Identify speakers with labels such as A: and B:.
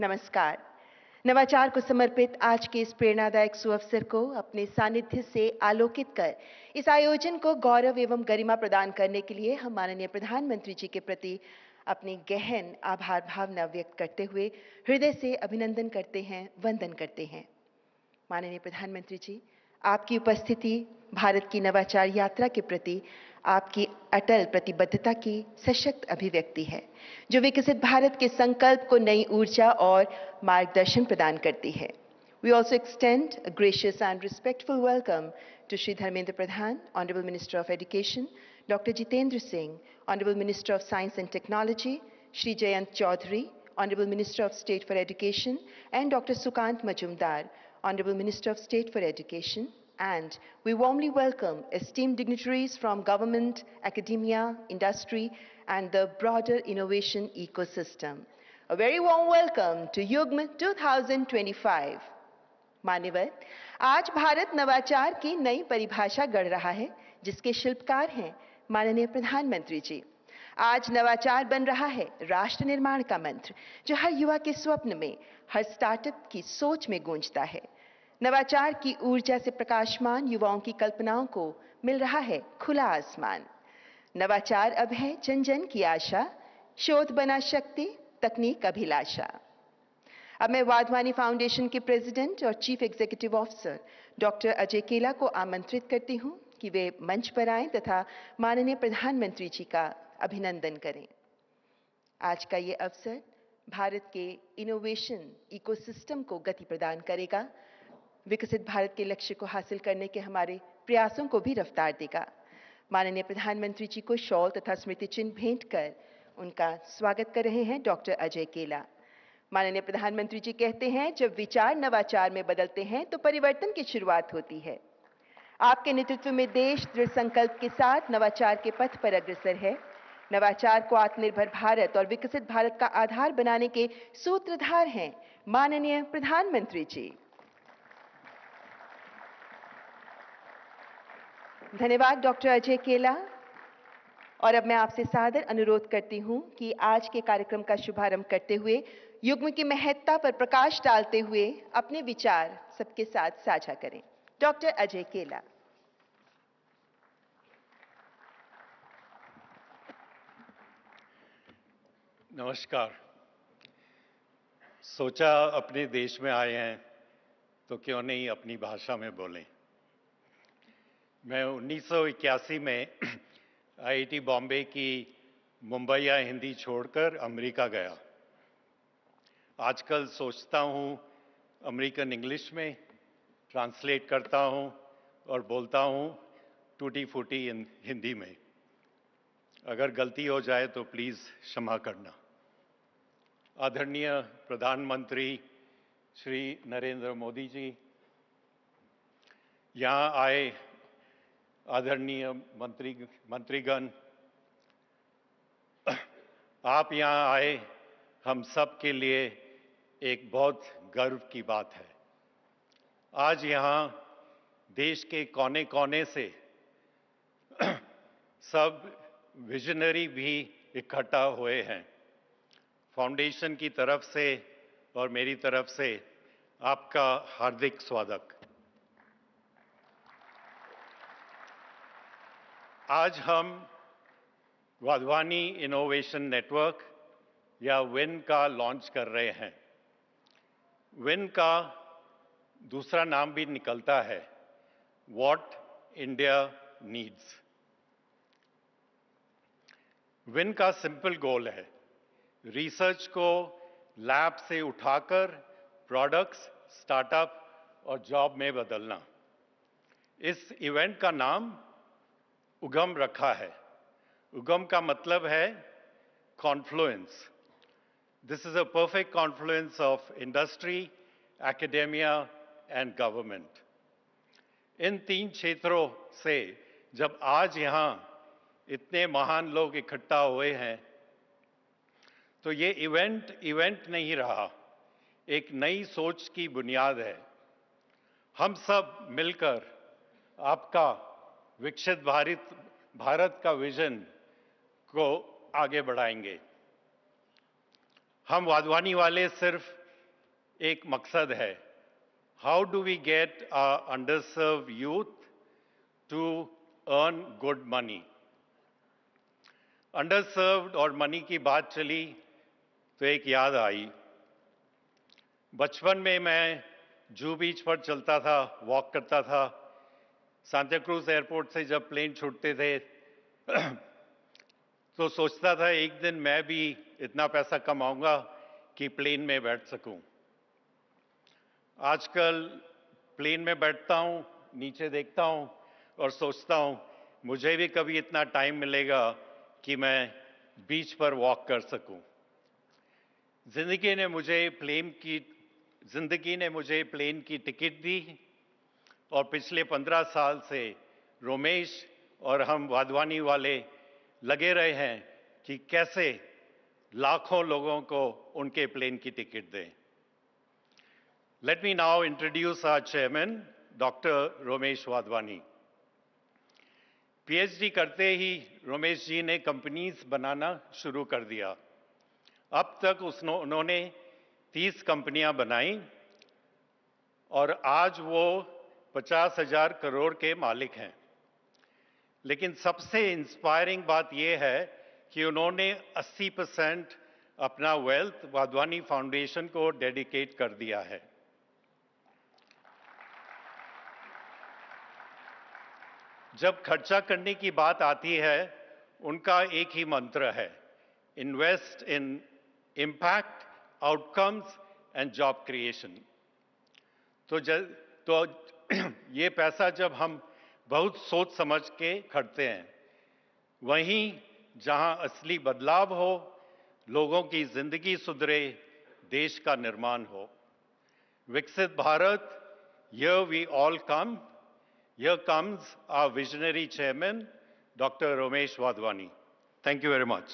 A: नमस्कार। नवाचार को समर्पित आज के इस प्रेरणादायक सुअवसर को अपने सानिध्य से आलोकित कर इस आयोजन को गौरव एवं गरिमा प्रदान करने के लिए हम माननीय प्रधानमंत्री जी के प्रति अपनी गहन आभार भावना व्यक्त करते हुए हृदय से अभिनंदन करते हैं, वंदन करते हैं। माननीय प्रधानमंत्री जी, आपकी उपस्थिति भारत की नवाचार यात्रा के प्रति आपकी अटल प्रतिबद्धता की सशक्त अभिव्यक्ति है, जो विकसित भारत के संकल्प को नई ऊर्जा और मार्गदर्शन प्रदान करती है। We also extend a gracious and respectful welcome to Shri Dharmendra Pradhan, Honorable Minister of Education, Dr. Jitendra Singh, Honorable Minister of Science and Technology, Shri Jayant Chaudhary, Honorable Minister of State for Education, and Dr. Sukant Majumdar, Honorable Minister of State for Education. And we warmly welcome esteemed dignitaries from government, academia, industry, and the broader innovation ecosystem. A very warm welcome to युग्म 2025। मान्यवर, आज भारत नवाचार की नई परिभाषा गढ़ रहा है, जिसके शिल्पकार हैं माननीय प्रधानमंत्री जी। आज नवाचार बन रहा है राष्ट्र निर्माण का मंत्र, जो हर युवा के स्वप्न में, हर स्टार्टअप की सोच में गूंजता है। नवाचार की ऊर्जा से प्रकाशमान युवाओं की कल्पनाओं को मिल रहा है खुला आसमान। नवाचार अब है जन जन की आशा, शोध बना शक्ति, तकनीक अभिलाषा। अब मैं वाधवानी फाउंडेशन के प्रेसिडेंट और chief executive officer doctor Ajay केला को आमंत्रित करती हूं कि वे मंच पर आएं तथा माननीय प्रधानमंत्री जी का अभिनंदन करें। आज का ये अवसर भारत के इनोवेशन इकोसिस्टम को गति प्रदान करेगा, विकसित भारत के लक्ष्य को हासिल करने के हमारे प्रयासों को भी रफ्तार देगा। माननीय प्रधानमंत्री जी को शॉल तथा स्मृति चिन्ह भेंट कर उनका स्वागत कर रहे हैं डॉक्टर अजय केला। माननीय प्रधानमंत्री जी कहते हैं, जब विचार नवाचार में बदलते हैं तो परिवर्तन की शुरुआत होती है। आपके नेतृत्व में देश दृढ़ संकल्प के साथ नवाचार के पथ पर अग्रसर है। नवाचार को आत्मनिर्भर भारत और विकसित भारत का आधार बनाने के सूत्रधार हैं माननीय प्रधानमंत्री जी। धन्यवाद डॉक्टर अजय केला। और अब मैं आपसे सादर अनुरोध करती हूं कि आज के कार्यक्रम का शुभारंभ करते हुए युग्म की महत्ता पर प्रकाश डालते हुए अपने विचार सबके साथ साझा करें। डॉक्टर अजय केला।
B: नमस्कार। सोचा अपने देश में आए हैं तो क्यों नहीं अपनी भाषा में बोलें। मैं 1981 में आईआईटी बॉम्बे की मुंबईया हिंदी छोड़कर अमेरिका गया। आजकल सोचता हूँ अमेरिकन इंग्लिश में, ट्रांसलेट करता हूँ और बोलता हूँ टूटी फूटी हिंदी में। अगर गलती हो जाए तो प्लीज़ क्षमा करना। आदरणीय प्रधानमंत्री श्री नरेंद्र मोदी जी, यहाँ आए आदरणीय मंत्रीगण, आप यहाँ आए हम सब के लिए एक बहुत गर्व की बात है। आज यहाँ देश के कोने कोने से सब विजनरी भी इकट्ठा हुए हैं। फाउंडेशन की तरफ से और मेरी तरफ से आपका हार्दिक स्वागत। आज हम वाधवानी इनोवेशन नेटवर्क या विन का लॉन्च कर रहे हैं। विन का दूसरा नाम भी निकलता है, व्हाट इंडिया नीड्स। विन का सिंपल गोल है रिसर्च को लैब से उठाकर प्रोडक्ट्स, स्टार्टअप और जॉब में बदलना। इस इवेंट का नाम उगम रखा है। उगम का मतलब है confluence. This is a perfect confluence of industry, academia and government. इन तीन क्षेत्रों से जब आज यहाँ इतने महान लोग इकट्ठा हुए हैं तो ये इवेंट नहीं रहा, एक नई सोच की बुनियाद है। हम सब मिलकर आपका विकसित भारत का विजन को आगे बढ़ाएंगे। हम वाधवानी वाले सिर्फ एक मकसद है, how do we get underserve youth to earn good money. Underserved और मनी की बात चली तो एक याद आई। बचपन में मैं जू बीच पर चलता था, वॉक करता था। सांताक्रूज एयरपोर्ट से जब प्लेन छूटते थे तो सोचता था एक दिन मैं भी इतना पैसा कमाऊंगा कि प्लेन में बैठ सकूं। आजकल प्लेन में बैठता हूं, नीचे देखता हूं और सोचता हूं मुझे भी कभी इतना टाइम मिलेगा कि मैं बीच पर वॉक कर सकूं। जिंदगी ने मुझे प्लेन की टिकट दी और पिछले 15 साल से रोमेश और हम वाधवानी वाले लगे रहे हैं कि कैसे लाखों लोगों को उनके प्लेन की टिकट दें। Let me now introduce our chairman, Dr. Romesh Wadhwani. PhD करते ही रोमेश जी ने कंपनीज बनाना शुरू कर दिया। अब तक उन्होंने 30 कंपनियां बनाई और आज वो 50,000 करोड़ के मालिक हैं। लेकिन सबसे इंस्पायरिंग बात यह है कि उन्होंने 80% अपना वेल्थ वाधवानी फाउंडेशन को डेडिकेट कर दिया है। जब खर्चा करने की बात आती है, उनका एक ही मंत्र है, invest in impact, outcomes and job creation. तो ये पैसा जब हम बहुत सोच समझ के खर्चते हैं, वहीं जहां असली बदलाव हो, लोगों की जिंदगी सुधरे, देश का निर्माण हो। विकसित Bharat, here we all come. Here comes our visionary chairman, Dr. Romesh Wadhwani. Thank you very much.